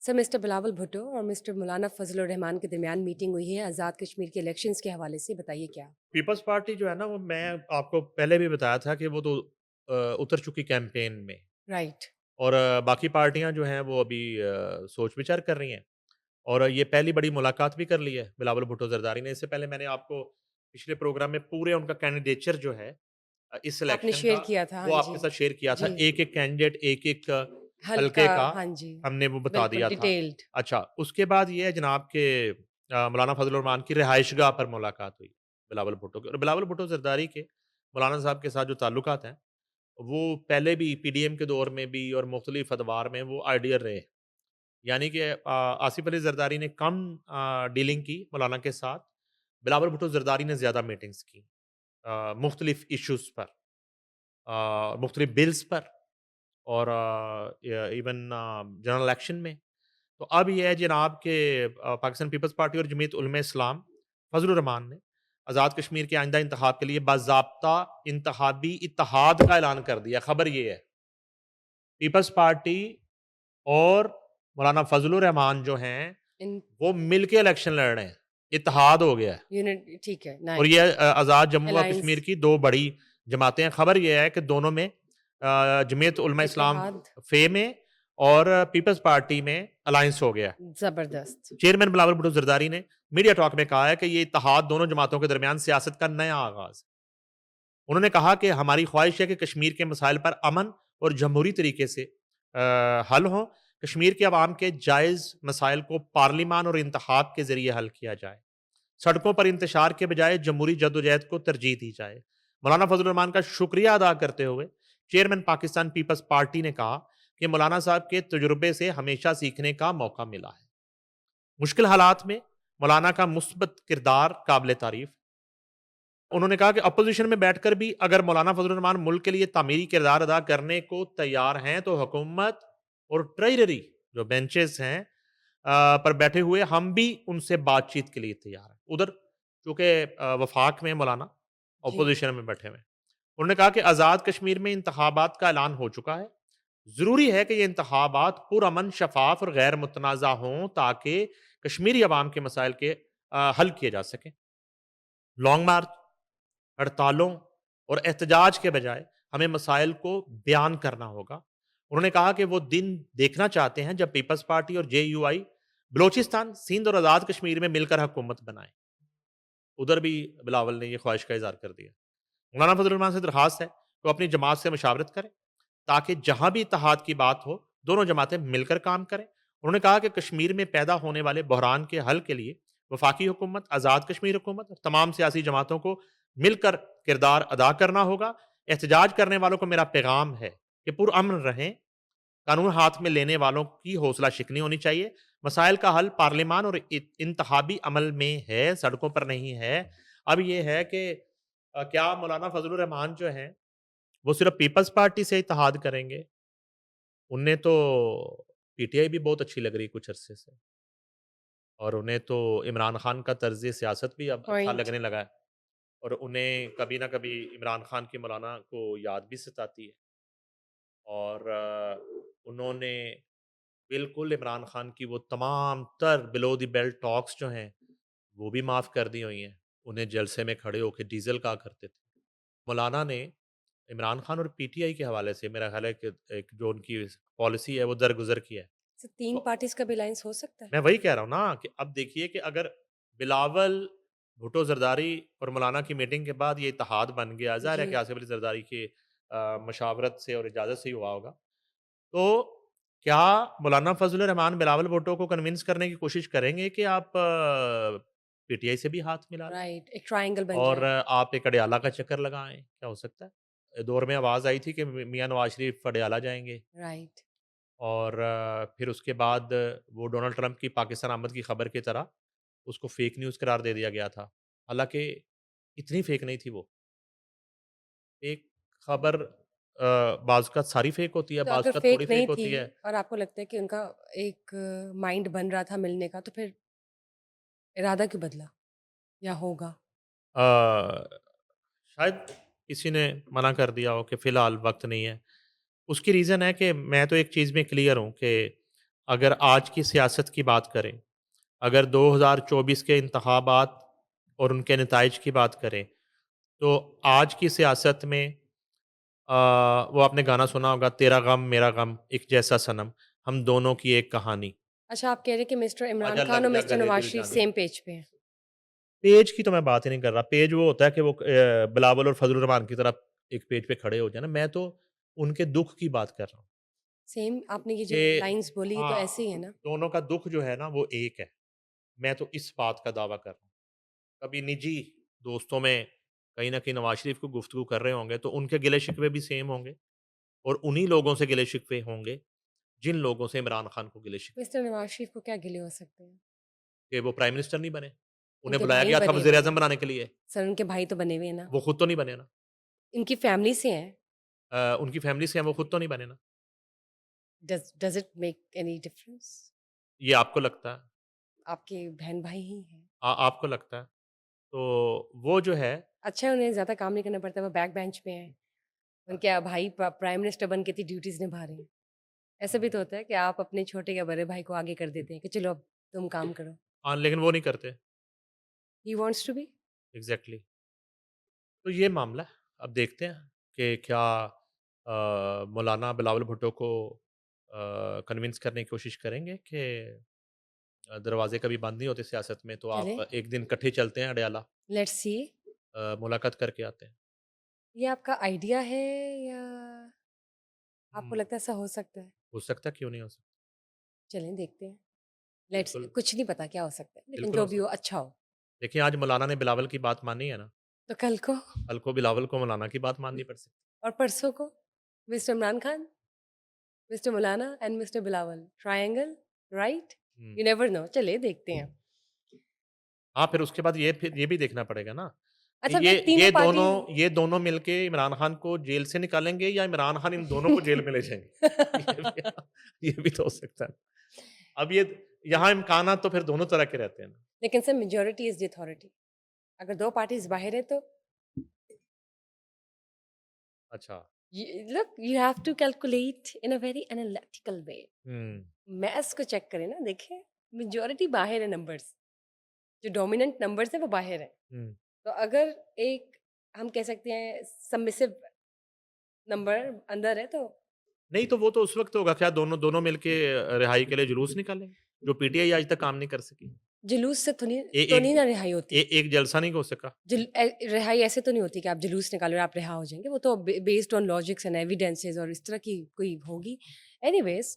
Sir mister Bilawal Bhutto और mister मौलाना फजलुर रहमान के दरमियान मीटिंग हुई है आज़ाद कश्मीर के इलेक्शंस के हवाले से, बताइए क्या? पीपल्स पार्टी जो है ना वो मैं आपको पहले भी बताया था कि वो तो उतर चुकी कैंपेन में राइट। और बाकी पार्टियां जो हैं वो अभी सोच विचार कर रही हैं और ये पहली बड़ी मुलाकात भी कर ली है बिलावल भुट्टो जरदारी ने। इससे पहले मैंने आपको पिछले प्रोग्राम में पूरे उनका कैंडिडेचर जो है इस आपने सिलेक्शन का शेयर किया था, वो हाँ आपके जी। साथ शेयर किया था। जी, एक-एक कैंडिडेट एक-एक हल्का, हल्के का हाँ जी, हमने वो बता बिल्कुल दिया था। डिटेल्ड। अच्छा, उसके बाद ये है जनाब के मौलाना फजल रहमान की रिहाइशगाह पर मुलाकात हुई बिलावल भुट्टो की और बिलावल भुट्टो जरदारी के मौलाना साहब के साथ जो ताल्लुकात हैं, वो पहले भी पीडीएम के दौर में भी और मुख्तलिफ अदवार में वो आइडियल रहे। यानी कि आसिफ अली जरदारी ने कम डीलिंग की मौलाना के साथ, बिलावल भुट्टो जरदारी ने ज़्यादा मीटिंग्स की मुख्तलिफ इश्यूज़ पर, मुख्तलिफ बिल्स पर और इवन जनरल इलेक्शन में। तो अब ये है जनाब के पाकिस्तान पीपल्स पार्टी और जमीयत उलमा इस्लाम फजलुर रहमान ने आज़ाद कश्मीर के आइंदा इंतखाब के लिए बाज़ाब्ता इंतखाबी इत्तेहाद का ऐलान कर दिया। खबर ये है, पीपल्स पार्टी और मौलाना फजलुर रहमान जो हैं, इन वो मिलके इलेक्शन लड़ रहे हैं। इत्तेहाद हो गया है यूनिट ठीक है, और ये नाइस। आज़ाद जम्मू व अलायंस, कश्मीर की 2 बड़ी जमातें हैं। खबर ये है कि दोनों में जमीयत उलमा इस्लाम इत्तेहाद फ़े में और पीपल्स पार्टी में अलायंस हो गया है। ज़बरदस्त। चेयरमैन बिलावल भुट्टो जरदारी ने मीडिया टॉक में कहा है कि ये इत्तेहाद दोनों जमातों के दरमियान सियासत का नया आगाज़ है। उन्होंने कहा कि हमारी ख्वाहिश है कि कश्मीर के मसाइल पर अमन और जमहूरी तरीके से हल हों। कश्मीर के अवाम के जायज़ मसाइल को पार्लिमान और इंतखाब के ज़रिए हल किया जाए। सड़कों पर इंतशार के बजाय जमहूरी जद्दोजहद को तरजीह दी जाए। मौलाना फजल रहमान का शुक्रिया अदा करते हुए चेयरमैन पाकिस्तान पीपल्स पार्टी ने कहा कि मौलाना साहब के तजुर्बे से हमेशा सीखने का मौका मिला है। मुश्किल हालात में मौलाना का मुस्बत किरदार काबिल तारीफ। उन्होंने कहा कि अपोजिशन में बैठकर भी अगर मौलाना फजल रहमान मुल्क के लिए तामीरी किरदार अदा करने को तैयार हैं तो हुकूमत और ट्रेजरी जो बेंचेस हैं पर बैठे हुए हम भी उनसे बातचीत के लिए तैयार हैं। उधर चूंकि वफाक में मौलाना जी, अपोजिशन में बैठे हुए हैं। उन्होंने कहा कि आज़ाद कश्मीर में इंतखाबात का ऐलान हो चुका है। ज़रूरी है कि ये इंतखाबात पुरअमन, शफ़ाफ़ और गैर मुतनाज़ा हों ताकि कश्मीरी अवाम के मसाइल के हल किए जा सकें। लॉन्ग मार्च, हड़तालों और एहतजाज के बजाय हमें मसाइल को बयान करना होगा। उन्होंने कहा कि वो दिन देखना चाहते हैं जब पीपल्स पार्टी और जेयूआई बलोचिस्तान, सिंध और आज़ाद कश्मीर में मिलकर हुकूमत बनाएँ। उधर भी बिलावल ने ये ख्वाहिश का इज़हार कर दिया। मौलाना फजल रहमान से दरख्वास्त है कि वो अपनी जमात से मशावरत करें ताकि जहां भी इत्तेहाद की बात हो दोनों जमातें मिलकर काम करें। उन्होंने कहा कि कश्मीर में पैदा होने वाले बहरान के हल के लिए वफाकी हुकूमत, आज़ाद कश्मीर हुकूमत और तमाम सियासी जमातों को मिलकर किरदार अदा करना होगा। एहतजाज करने वालों को मेरा पैगाम है कि पुरअमन रहें, कानून हाथ में लेने वालों की हौसला शिकनी होनी चाहिए। मसाइल का हल पार्लिमान और इंतखाबी अमल में है, सड़कों पर नहीं है। अब ये है कि क्या मौलाना फजल रहमान जो हैं वो सिर्फ पीपल्स पार्टी से इत्तेहाद करेंगे? उन्हें तो पीटीआई भी बहुत अच्छी लग रही है कुछ अरसे से और उन्हें तो इमरान खान का तर्ज़ सियासत भी अब अच्छा पॉइंट। लगने लगा है और उन्हें कभी ना कभी इमरान खान की मौलाना को याद भी सताती है और उन्होंने बिल्कुल इमरान खान की वो तमाम तर बिलो द बेल्ट टॉक्स जो हैं, वो भी माफ़ कर दी हुई हैं। उन्हें जलसे में खड़े होके डीज़ल कहा करते थे। मौलाना ने इमरान खान और पीटीआई के हवाले से मेरा ख़्याल है कि एक जो उनकी पॉलिसी है वो दरगुज़र की है। सर 3 तो पार्टीज़ का भी अलायंस हो सकता है? मैं वही कह रहा हूँ ना कि अब देखिए कि अगर बिलावल, भुट्टो ज़रदारी और मौलाना की मीटिंग के बाद ये इत्तेहाद बन गया, ज़ाहिर है जी। कि आसिफ अली ज़रदारी की मशावरत से और इजाज़त से ही हुआ होगा। तो क्या मौलाना फज़लुर रहमान बिलावल भुट्टो को कन्विंस करने की कोशिश करेंगे कि आप पीटीआई से भी हाथ मिला लें राइट, एक ट्रायंगल बन और जाए। आप एक अडयाला का चक्कर लगाएँ? क्या हो सकता है? दौर में आवाज़ आई थी कि मियाँ नवाज़ शरीफ अडयाला जाएँगे। राइट। और फिर उसके बाद वो डोनाल्ड ट्रंप की पाकिस्तान आमद की खबर की तरह उसको फेक न्यूज़ करार दे दिया गया था। हालाँकि इतनी फेक नहीं थी वो। एक खबर बाज़ सारी फेक होती है, तो अगर बाज़ फेक थोड़ी नहीं फेक थी होती है। और आपको लगता है कि उनका एक माइंड बन रहा था मिलने का, तो फिर इरादा क्यों बदला या होगा? अ, शायद किसी ने मना कर दिया हो कि फ़िलहाल वक़्त नहीं है। उसकी रीज़न है कि मैं तो एक चीज़ में क्लियर हूँ कि अगर आज की सियासत की बात करें, अगर 2024 के इंतखाबात और उनके नताइज की बात करें, तो आज की सियासत में वो आपने गाना सुना होगा, तेरा गम मेरा गम एक जैसा सनम, हम दोनों की एक कहानी। अच्छा, आप कह रहे हैं कि मिस्टर इमरान आजा खान लग और जा मिस्टर गले नवाज दिल शरीफ जानी। सेम पेज पे हैं। पेज की तो मैं बात ही नहीं कर रहा। पेज वो होता है कि वो बिलावल और फजलुर रहमान की तरह एक पेज पे खड़े हो जाए ना, मैं तो उनके दुःख की बात कर रहा हूँ सेम आपने ये जो कि लाइन्स बोली ये तो हाँ, ऐसे ही है ना? दोनों का दुःख जो है ना वो एक है। मैं तो इस बात का दावा कर रहा हूँ। कभी निजी दोस्तों में कहीं न कहीं नवाज़ शरीफ को गुफ्तगू कर रहे होंगे तो उनके गिले-शिकवे भी सेम होंगे और उन्हीं लोगों से गिले-शिकवे होंगे, जिन लोगों से इमरान खान को गिले-शिकवे मिस्टर नवाज शरीफ को क्या गिले हो सकते हैं? कि वो प्राइम मिनिस्टर नहीं बने। उन्हें उनके बुलाया भाई गया था बने हुए वज़ीर-ए-आज़म हैं। बनाने के लिए, सर उनके भाई तो बने हुए हैं ना। वो खुद तो नहीं बने ना। इनकी फैमिली से हैं। उनकी फैमिली से हैं, वो खुद तो नहीं बने ना। Does it make any difference? ये आपको लगता है। आपके बहन-भाई ही हैं। आपको लगता है। तो वो जो है अच्छा है उन्हें ज़्यादा काम नहीं करना पड़ता, वो बैक बेंच पे हैं। उनके भाई प्राइम मिनिस्टर बन के इतनी ड्यूटीज़ निभा रहे हैं। ऐसा भी तो होता है कि आप अपने छोटे या बड़े भाई को आगे कर देते हैं कि चलो अब तुम काम करो। हाँ, लेकिन वो नहीं करते। He wants to be. Exactly. तो ये मामला है। अब देखते हैं कि क्या मौलाना बिलावल भुट्टो को कन्विंस करने की कोशिश करेंगे कि दरवाज़े कभी बंद नहीं होते सियासत में, तो चलें, आप एक दिन इकट्ठे चलते हैं अडयाला, लेट्स सी। मुलाकात करके आते हैं। ये आपका आइडिया है या आपको हुँ, लगता है ऐसा हो सकता है? हो सकता है, क्यों नहीं हो सकता? चलें देखते हैं। लेट्स बिल्कुल, कुछ नहीं पता क्या हो सकता है, लेकिन बिल्कुल जो हो भी हो सकता अच्छा हो। है। देखिए, आज मौलाना ने बिलावल की बात मानी है ना, तो कल को कल को बिलावल को मौलाना की बात माननी पड़ सकती और परसों को mister Imran Khan, mister Maulana and mister Bilawal triangle, right? है। हुँ। You never know. चलिए देखते हैं। हाँ, फिर उसके बाद ये फिर ये भी देखना पड़ेगा ना, कि अच्छा ये वे तीनों पार्टी ये दोनों मिलके इमरान खान को जेल से निकालेंगे या इमरान खान इन दोनों को जेल में ले जाएँगे। ये भी तो हो सकता है। अब ये यहाँ इम्कानात तो फिर दोनों तरह के रहते हैं ना। लेकिन sir majority is the authority. अगर 2 पार्टीज़ बाहर है तो अच्छा। Look you have to calculate in a very analytical way. हुँ, मैथ्स को चेक करें ना देखिए, मेजॉरिटी बाहर है नंबर्स। जो डोमिनेंट नंबर्स हैं वो बाहर हैं। हुँ। तो अगर एक हम कह सकते हैं सबमिसिव नंबर अंदर है तो नहीं तो वो तो उस वक़्त होगा क्या दोनों दोनों मिलके रिहाई के लिए जुलूस निकालेंगे, जो पीटीआई आज तक काम नहीं कर सकी। जुलूस से ए तो एक नहीं ना रिहाई होती। एक जलसा नहीं हो सका। रिहाई ऐसे तो नहीं होती कि आप जुलूस निकालो और आप रिहा हो जाएँगे। वो तो based on logics and evidences और इस तरह की कोई होगी। एनीवेज़